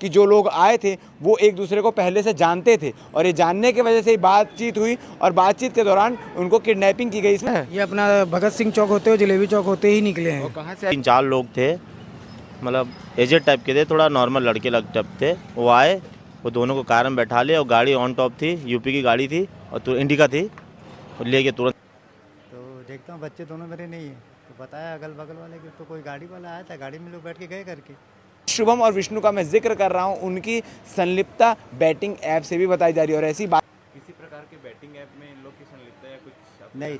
कि जो लोग आए थे वो एक दूसरे को पहले से जानते थे और ये जानने की वजह से ही बातचीत हुई और बातचीत के दौरान उनको किडनैपिंग की गई। इसमें ये अपना भगत सिंह चौक होते हुए जलेबी चौक होते ही निकले हैं। कहाँ से 3-4 लोग थे, मतलब एजेड टाइप के थे, थोड़ा नॉर्मल लड़के टाइप थे। वो आए, वो दोनों को कार में बैठा लिया और गाड़ी ऑन टॉप थी, यूपी की गाड़ी थी और तो इंडिका थी, और लेके तुरंत। तो देखता हूँ बच्चे दोनों मेरे नहीं है, तो बताया अगल बगल वाले कि तो कोई गाड़ी वाला आया था, गाड़ी में लोग बैठ के गए करके। शुभम और विष्णु का मैं जिक्र कर रहा हूँ, उनकी संलिप्तता बैटिंग ऐप से भी बताई जा रही है और ऐसी बात किसी प्रकार के बैटिंग ऐप में इन लोग की संलिप्तता या कुछ नहीं,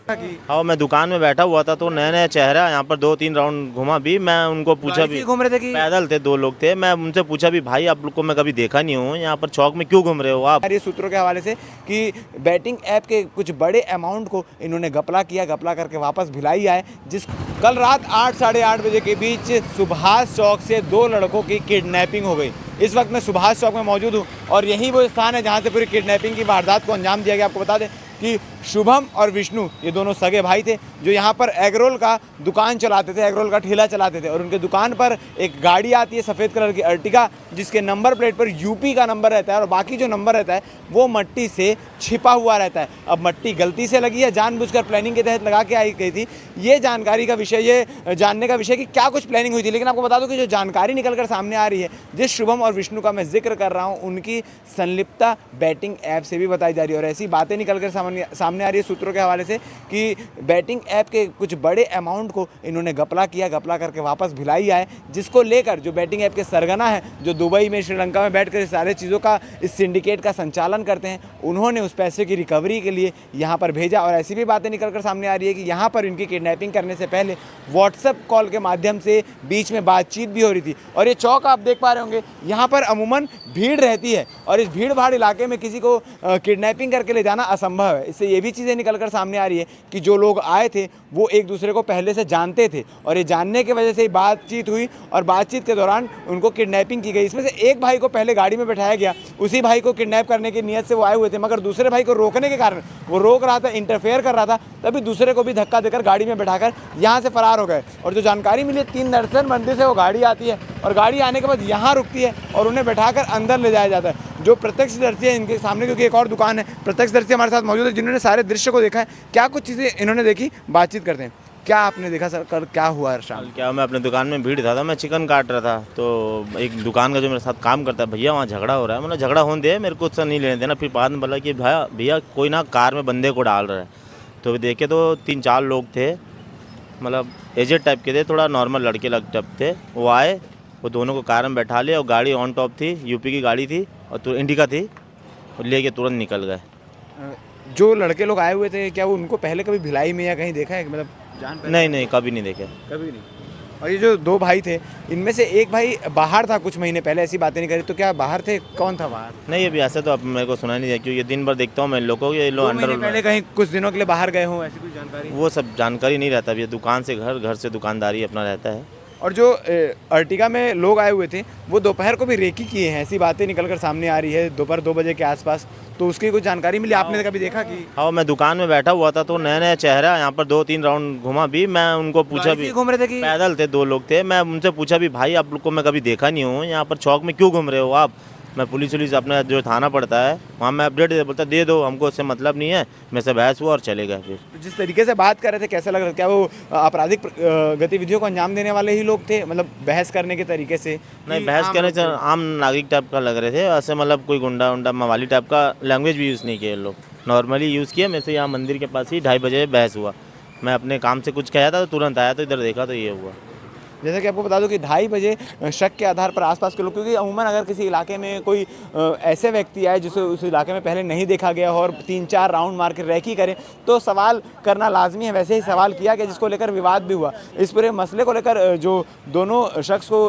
हाँ, मैं दुकान में बैठा हुआ था तो नया नया चेहरा, यहाँ पर 2-3 राउंड घुमा भी। मैं उनको पूछा भी, घूम रहे थे कि पैदल थे, 2 लोग थे। मैं उनसे पूछा भी, भाई आप लोग को मैं कभी देखा नहीं हूँ, यहाँ पर चौक में क्यों घूम रहे हो आप? ये सूत्रों के हवाले से कि बैटिंग ऐप के कुछ बड़े अमाउंट को इन्होंने घपला किया, घपला करके वापस भिलाई आए। जिस कल रात 8 साढ़े 8 बजे के बीच सुभाष चौक से 2 लड़कों की किडनैपिंग हो गई। इस वक्त मैं सुभाष चौक में मौजूद हूँ और यही वो स्थान है जहाँ से पूरी किडनैपिंग की वारदात को अंजाम दिया गया। आपको बता दें कि शुभम और विष्णु ये दोनों सगे भाई थे जो यहाँ पर एगरोल का दुकान चलाते थे, एगरोल का ठेला चलाते थे और उनके दुकान पर एक गाड़ी आती है सफ़ेद कलर की अर्टिगा, जिसके नंबर प्लेट पर यूपी का नंबर रहता है और बाकी जो नंबर रहता है वो मट्टी से छिपा हुआ रहता है। अब मट्टी गलती से लगी है, जानबूझकर प्लानिंग के तहत लगा के आई गई थी। ये जानकारी का विषय, ये जानने का विषय कि क्या कुछ प्लानिंग हुई थी। लेकिन आपको बता दूं कि जो जानकारी निकल कर सामने आ रही है, जिस शुभम और विष्णु का मैं जिक्र कर रहा हूँ, उनकी संलिप्तता बैटिंग ऐप से भी बताई जा रही है और ऐसी बातें निकल कर सामने आ रही है सूत्रों के हवाले से कि बैटिंग ऐप के कुछ बड़े अमाउंट को इन्होंने घपला किया, घपला करके वापस भिलाई आए, जिसको लेकर जो बैटिंग ऐप के सरगना है, जो दुबई में, श्रीलंका में बैठकर सारे चीज़ों का, इस सिंडिकेट का संचालन करते हैं, उन्होंने उस पैसे की रिकवरी के लिए यहाँ पर भेजा। और ऐसी भी बातें निकल कर सामने आ रही है कि यहाँ पर इनकी किडनैपिंग करने से पहले व्हाट्सएप कॉल के माध्यम से बीच में बातचीत भी हो रही थी। और ये चौक आप देख पा रहे होंगे, यहाँ पर अमूमन भीड़ रहती है और इस भीड़ भाड़ इलाके में किसी को किडनैपिंग करके ले जाना असंभव है। इससे ये भी चीज़ें निकल कर सामने आ रही है कि जो लोग आए थे वो एक दूसरे को पहले से जानते थे और ये जानने की वजह से ही बातचीत हुई और बातचीत के दौरान उनको किडनैपिंग की गई। इसमें से एक भाई को पहले गाड़ी में बैठाया गया, उसी भाई को किडनैप करने की नीयत से वो आए हुए थे, मगर दूसरे भाई को रोकने के कारण, वो रोक रहा था, इंटरफेयर कर रहा था, तभी दूसरे को भी धक्का देकर गाड़ी में बैठाकर यहाँ से फरार हो गए। और जो जानकारी मिली, 3 दर्जन मंदिर से वो गाड़ी आती है और गाड़ी आने के बाद यहाँ रुकती है और उन्हें बैठाकर अंदर ले जाया जाता है। जो प्रत्यक्षदर्शी है इनके सामने, क्योंकि एक और दुकान है, प्रत्यक्षदर्शी हमारे साथ मौजूद है जिन्होंने सारे दृश्य को देखा है। क्या कुछ चीज़ें इन्होंने देखी, बातचीत करते हैं। क्या आपने देखा सर, कल क्या हुआ शाम? क्या, मैं अपने दुकान में भीड़ था, मैं चिकन काट रहा था, तो एक दुकान का जो मेरे साथ काम करता है, भैया वहाँ झगड़ा हो रहा है। मतलब झगड़ा होने दे, मेरे को उससे नहीं लेने देना। फिर बाद में बोला कि भैया कोई ना कार में बंदे को डाल रहा है। तो देखे तो 3-4 लोग थे, मतलब एजेड टाइप के थे, थोड़ा नॉर्मल लड़के टाइप थे। वो आए, वो दोनों को कार में बैठा लिया और गाड़ी ऑन टॉप थी, यूपी की गाड़ी थी और तो इंडिका थी, और लेके तुरंत निकल गए। जो लड़के लोग आए हुए थे, क्या वो उनको पहले कभी भिलाई में या कहीं देखा है? मतलब नहीं, कभी नहीं देखे। कभी नहीं। और ये जो 2 भाई थे, इनमें से एक भाई बाहर था कुछ महीने पहले, ऐसी बातें नहीं करी, तो क्या बाहर थे? कौन था बाहर? नहीं, अभी ऐसे तो अब मेरे को सुना नहीं दिया, क्योंकि ये दिन भर देखता हूँ मैं लोगों को, ये लोग अंडर पहले कहीं कुछ दिनों के लिए बाहर गए हों, ऐसी कुछ जानकारी? वो सब जानकारी नहीं रहता। अभी दुकान से घर, घर से दुकानदारी अपना रहता है। और जो अर्टिगा में लोग आए हुए थे वो दोपहर को भी रेकी किए हैं, ऐसी बातें निकल कर सामने आ रही है दोपहर 2 बजे के आसपास, तो उसकी कुछ जानकारी मिली? आपने कभी देखा कि? हाँ, मैं दुकान में बैठा हुआ था तो नया नया चेहरा, यहाँ पर 2-3 राउंड घुमा भी। मैं उनको पूछा भी, घूम रहे थे कि? पैदल थे, 2 लोग थे। मैं उनसे पूछा भी, भाई आप लोग को मैं कभी देखा नहीं हूँ, यहाँ पर चौक में क्यों घूम रहे हो आप? मैं पुलिस अपना जो थाना पड़ता है वहाँ मैं अपडेट दे, बोलता दे दो, हमको उससे मतलब नहीं है। मेरे से बहस हुआ और चले गए। फिर जिस तरीके से बात कर रहे थे, कैसा लग रहा था? क्या वो आपराधिक गतिविधियों को अंजाम देने वाले ही लोग थे, मतलब बहस करने के तरीके से? नहीं, बहस करने से आम नागरिक टाइप का लग रहे थे ऐसे, मतलब कोई गुंडा उंडा मवाली टाइप का लैंग्वेज भी यूज़ नहीं किए लोग, नॉर्मली यूज़ किया। मेरे से यहाँ मंदिर के पास ही 2:30 बजे बहस हुआ। मैं अपने काम से कुछ कहा था तो तुरंत आया, तो इधर देखा तो ये हुआ। जैसे कि आपको बता दूं कि 2:30 बजे शक के आधार पर आसपास के लोग, क्योंकि अमूमन अगर किसी इलाके में कोई ऐसे व्यक्ति आए जिसे उस इलाके में पहले नहीं देखा गया हो और 3-4 राउंड मार के रैकी करें, तो सवाल करना लाजमी है। वैसे ही सवाल किया गया, जिसको लेकर विवाद भी हुआ। इस पूरे मसले को लेकर जो दोनों शख्स को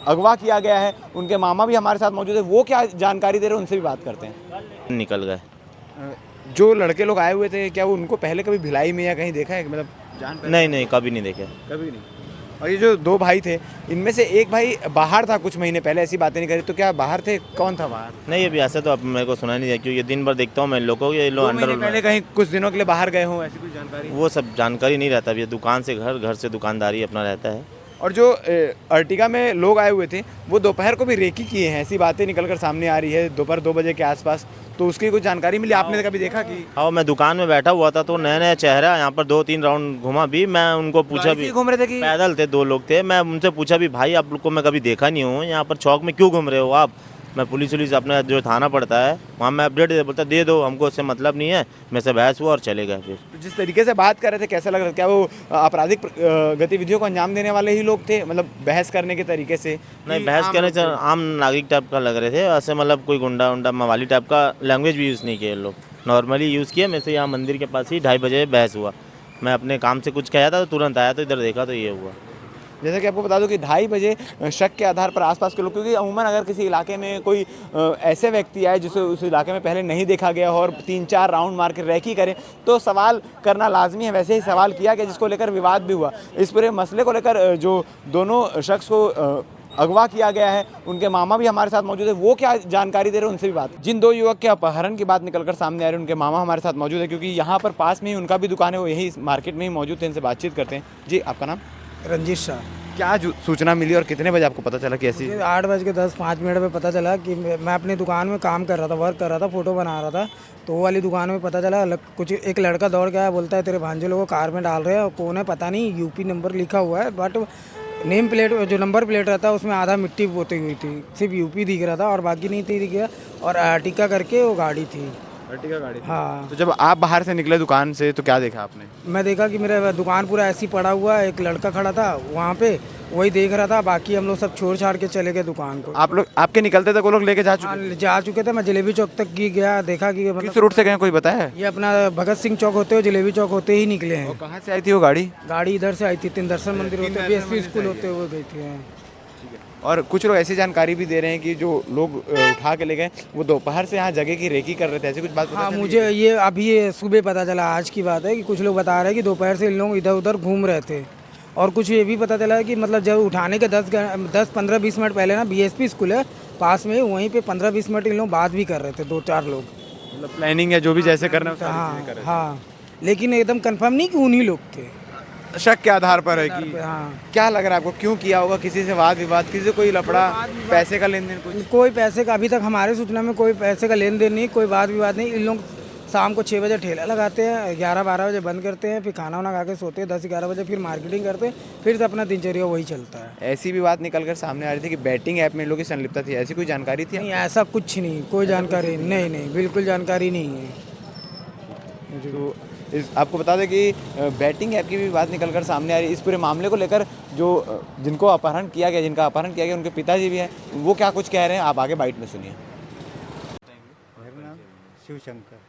अगवा किया गया है, उनके मामा भी हमारे साथ मौजूद है, वो क्या जानकारी दे रहे हैं उनसे भी बात करते हैं। निकल गए। जो लड़के लोग आए हुए थे, क्या वो उनको पहले कभी भिलाई में या कहीं देखा है? मतलब नहीं, कभी नहीं देखे। कभी नहीं। और ये जो 2 भाई थे, इनमें से एक भाई बाहर था कुछ महीने पहले, ऐसी बातें नहीं करी, तो क्या बाहर थे? कौन था बाहर? नहीं, अभी ऐसे तो अब मेरे को सुना नहीं दिया, क्योंकि दिन भर देखता हूँ मैं लोगों को, ये लोग अंडर पहले कहीं कुछ दिनों के लिए बाहर गए हों, ऐसी कुछ जानकारी? वो सब जानकारी नहीं रहता। अभी दुकान से घर, घर से दुकानदारी अपना रहता है। और जो अर्टिगा में लोग आए हुए थे वो दोपहर को भी रेकी किए हैं, ऐसी बातें निकलकर सामने आ रही है दोपहर 2 बजे के आसपास। तो उसकी कुछ जानकारी मिली आपने कभी देखा कि हाँ, मैं दुकान में बैठा हुआ था तो नया नया चेहरा यहाँ पर 2-3 राउंड घुमा भी। मैं उनको पूछा गाड़ी से भी, ही घूम रहे थे कि पैदल थे 2 लोग थे। मैं उनसे पूछा भी, भाई आप लोग को मैं कभी देखा नहीं हूँ, यहाँ पर चौक में क्यों घूम रहे हो आप? मैं पुलिस अपना जो थाना पड़ता है वहाँ मैं अपडेट दे, बोलता दे दो, हमको उससे मतलब नहीं है। मैं से बहस हुआ और चले गए। फिर जिस तरीके से बात कर रहे थे कैसा लग रहा था? क्या वो आपराधिक गतिविधियों को अंजाम देने वाले ही लोग थे, मतलब बहस करने के तरीके से? नहीं, कि बहस आम करने लोग से थे? आम नागरिक टाइप का लग रहे थे ऐसे, मतलब कोई गुंडा उंडा मवाली टाइप का लैंग्वेज भी यूज़ नहीं किए लोग, नॉर्मली यूज़ किया। मेरे से यहाँ मंदिर के पास ही 2:30 बजे बहस हुआ। मैं अपने काम से कुछ कहा था तो तुरंत आया, तो इधर देखा तो ये हुआ। जैसे कि आपको बता दूं कि 2:30 बजे शक के आधार पर आसपास के लोग, क्योंकि अमूमन अगर किसी इलाके में कोई ऐसे व्यक्ति आए जिसे उस इलाके में पहले नहीं देखा गया हो और 3-4 राउंड मार के रैकी करें तो सवाल करना लाजमी है। वैसे ही सवाल किया गया जिसको लेकर विवाद भी हुआ। इस पूरे मसले को लेकर जो दोनों शख्स को अगवा किया गया है, उनके मामा भी हमारे साथ मौजूद है। वो क्या जानकारी दे रहे हैं उनसे भी बात। जिन 2 युवक के अपहरण की बात निकलकर सामने आ रही है, उनके मामा हमारे साथ मौजूद है, क्योंकि यहाँ पर पास में ही उनका भी दुकान है, वो यही मार्केट में ही मौजूद थे। इनसे बातचीत करते हैं। जी, आपका नाम? रंजीत शाह। क्या सूचना मिली और कितने बजे आपको पता चला कि ऐसी? मुझे 8:10-5 पे पता चला कि मैं अपनी दुकान में काम कर रहा था, वर्क कर रहा था, फ़ोटो बना रहा था। तो वो वाली दुकान में पता चला कुछ एक लड़का दौड़ गया, बोलता है तेरे भांजे लोगों को कार में डाल रहे हैं। कौन है पता नहीं, यूपी नंबर लिखा हुआ है, बट नेम प्लेट जो नंबर प्लेट रहता है उसमें आधा मिट्टी पोती हुई थी, सिर्फ यूपी दिख रहा था और बाकी नहीं थी दिख गया। और आर्टिका करके वो गाड़ी थी। अर्टिगा गाड़ी? हाँ। तो जब आप बाहर से निकले दुकान से तो क्या देखा आपने? मैं देखा कि मेरा दुकान पूरा ऐसे ही पड़ा हुआ है, एक लड़का खड़ा था वहाँ पे, वही देख रहा था। बाकी हम लोग सब छोड़ छाड़ के चले गए दुकान को। आप लोग आपके निकलते तक वो लोग लेके जा चुके? हाँ, जा चुके थे। मैं जलेबी चौक तक गया, देखा कि किस मतलब रूट से गए कोई बताया? ये अपना भगत सिंह चौक होते हुए जलेबी चौक होते ही निकले हैं। और कहाँ से आई थी वो गाड़ी? गाड़ी इधर से आई थी, तीन दर्शन मंदिर होते बीएसपी स्कूल होते हुए गई थी। हाँ। और कुछ लोग ऐसी जानकारी भी दे रहे हैं कि जो लोग उठा के ले गए वो दोपहर से यहाँ जगह की रेकी कर रहे थे, ऐसी कुछ बात पता हाँ, चली? मुझे ये अभी ये सुबह पता चला, आज की बात है, कि कुछ लोग बता रहे हैं कि दोपहर से इन लोग इधर उधर घूम रहे थे। और कुछ ये भी पता चला है कि मतलब जब उठाने के 10-15-20 मिनट पहले ना बीएसपी स्कूल है पास में, वहीं पे 15-20 मिनट इन लोग बात भी कर रहे थे, 2-4 लोग। मतलब प्लानिंग है जो भी जैसे करना है वो सारी चीजें कर रहे हाँ, लेकिन एकदम कंफर्म नहीं कि उन्हीं लोग थे। थे। शक के आधार पर है कि हाँ, क्या लग रहा है आपको, क्यों किया होगा? किसी से वाद विवाद, किसी से कोई लफड़ा, पैसे का लेन देन कुछ? कोई पैसे का अभी तक हमारे सूचना में कोई पैसे का लेन देन नहीं, कोई वाद विवाद नहीं। इन लोग शाम को 6 बजे ठेला लगाते हैं, 11-12 बजे बंद करते हैं, फिर खाना वाना खा के सोते हैं, 10-11 बजे फिर मार्केटिंग करते हैं, फिर से अपना दिनचर्या वही चलता है। ऐसी भी बात निकल कर सामने आ रही थी कि बैटिंग ऐप में इन लोगों की संलिप्तता थी, ऐसी कोई जानकारी थी? नहीं, ऐसा कुछ नहीं, कोई जानकारी नहीं, बिल्कुल जानकारी नहीं है। तो आपको बता दें कि बैटिंग ऐप की भी बात निकल कर सामने आ रही है। इस पूरे मामले को लेकर जो जिनका अपहरण किया गया उनके पिताजी भी हैं, वो क्या कुछ कह रहे हैं आप आगे बाइट में सुनिए। मेरा नाम शिव शंकर।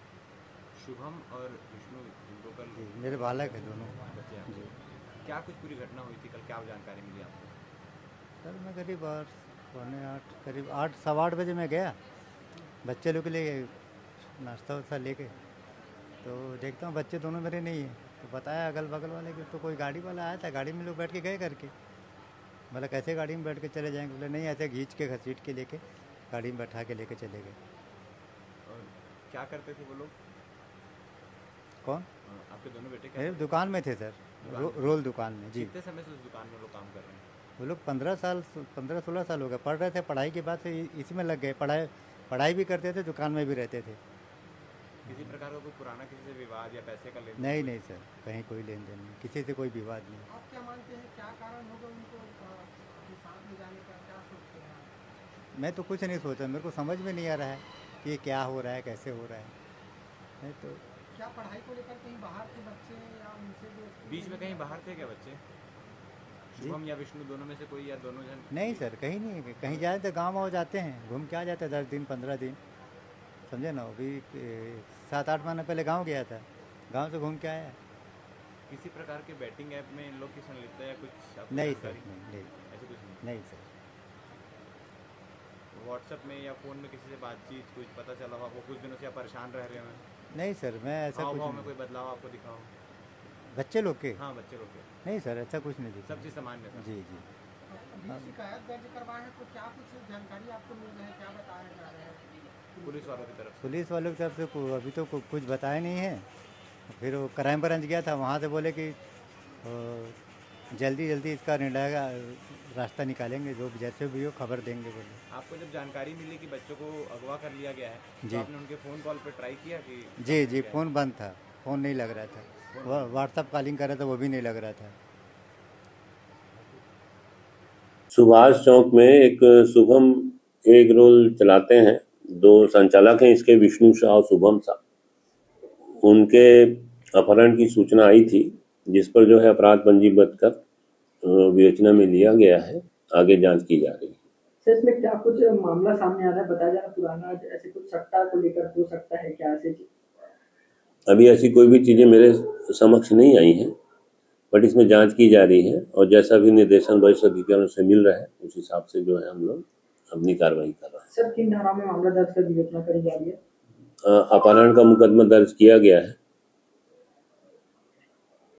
शुभम और विष्णु जिनको कल जी, मेरे बालक है दोनों। बच्चे हैं। जी क्या कुछ पूरी घटना हुई थी कल, क्या जानकारी मिली आपको? सर, मैं करीब 8:15 करीब 8-8:15 बजे मैं गया बच्चे लोग के लिए नाश्ता वास्ता लेके। तो देखता हूँ बच्चे दोनों मेरे नहीं हैं। तो बताया अगल बगल वाले कि तो कोई गाड़ी वाला आया था, गाड़ी में लोग बैठ के गए करके। बोला कैसे गाड़ी में बैठ के चले जाएंगे? बोले नहीं, ऐसे खींच के घसीट के लेके गाड़ी में बैठा के लेके चले गए। और क्या करते थे वो लोग? कौन? आपके दोनों बेटे क्या? मेरे दुकान में थे सर, रोल दुकान में। जी, कितने समय से उस दुकान में लोग काम कर रहे हैं? वो लोग 15-16 साल हो गए, पढ़ रहे थे। पढ़ाई के बाद से इसी में लग गए। पढ़ाई भी करते थे, दुकान में भी रहते थे। किसी प्रकार का कोई पुराना किसी से विवाद या पैसे का लेन? नहीं सर, कहीं कोई लेन देन नहीं, किसी से कोई विवाद नहीं। आप क्या मानते हैं, क्या कारण होगा उनको साथ में जाने का, क्या सोचते हैं? मैं तो कुछ नहीं सोचा, मेरे को समझ में नहीं आ रहा है कि ये क्या हो रहा है, कैसे हो रहा है। मैं तो क्या पढ़ाई को लेकर कहीं बाहर के बच्चे या उनसे दोस्ती? बीच में कहीं बाहर थे क्या बच्चे? शुभम या विष्णु दोनों में से कोई या दोनों जन? नहीं सर, कहीं नहीं। कहीं जाए तो गाँव वाँव जाते हैं, घूम के आ जाते हैं 10 दिन 15 दिन, समझे ना। अभी 7-8 महीने पहले गांव गया था, गांव से घूम के आया। किसी प्रकार के बैटिंग ऐप में इन लोग की संलिप्तता या कुछ आपको नहीं सर, जानकारी? नहीं ऐसे कुछ नहीं। नहीं सर। व्हाट्सएप में या फ़ोन में किसी से बातचीत कुछ पता चला हो आपको? कुछ दिनों से आप परेशान रह रहे हैं? नहीं सर, मैं ऐसा हाव कुछ भाव में नहीं। कोई बदलाव आपको दिखा हो? बच्चे लोग के? हाँ, बच्चे लोग के नहीं सर, ऐसा कुछ नहीं दिखा। सब चीज़ सामान्य था। जी जी। शिकायत दर्ज करवाए हैं तो क्या कुछ जानकारी आपको मिल रही है, क्या बताया जा रहा है? पुलिस वालों की तरफ से? पुलिस वालों की तरफ से अभी तो कुछ बताया नहीं है। फिर वो क्राइम ब्रांच गया था, वहाँ से बोले कि जल्दी जल्दी इसका निर्णय का रास्ता निकालेंगे, जो जैसे भी हो खबर देंगे बोले। आपको जब जानकारी मिली कि बच्चों को अगवा कर लिया गया है जी। तो आपने उनके फ़ोन कॉल पे ट्राई किया कि जी जी, फ़ोन बंद था, फ़ोन नहीं लग रहा था, व्हाट्सअप कॉलिंग कर रहा था वो भी नहीं लग रहा था। सुभाष चौक में एक शुभम एग रोल चलाते हैं, दो संचालक हैं इसके, विष्णु शाह और शुभम शाह। उनके अपहरण की सूचना आई थी, जिस पर जो है अपराध पंजीबद्ध कर विवेचना में लिया गया है, आगे जांच की जा रही है। सर इसमें क्या कुछ मामला सामने आ रहा है, बताया जा रहा है पुराना ऐसे कुछ सट्टा को लेकर हो सकता है क्या ऐसे? अभी ऐसी कोई भी चीजें मेरे समक्ष नहीं आई हैं, बट इसमें जांच की जा रही है और जैसा भी निर्देशन वरिष्ठ अधिकारियों से मिल रहा है उस हिसाब से जो है हम लोग अपनी कार्रवाई कर रहे हैं। सर किन धारा में मामला दर्ज कर विवेचना करी जा रही है? अपहरण का मुकदमा दर्ज किया गया है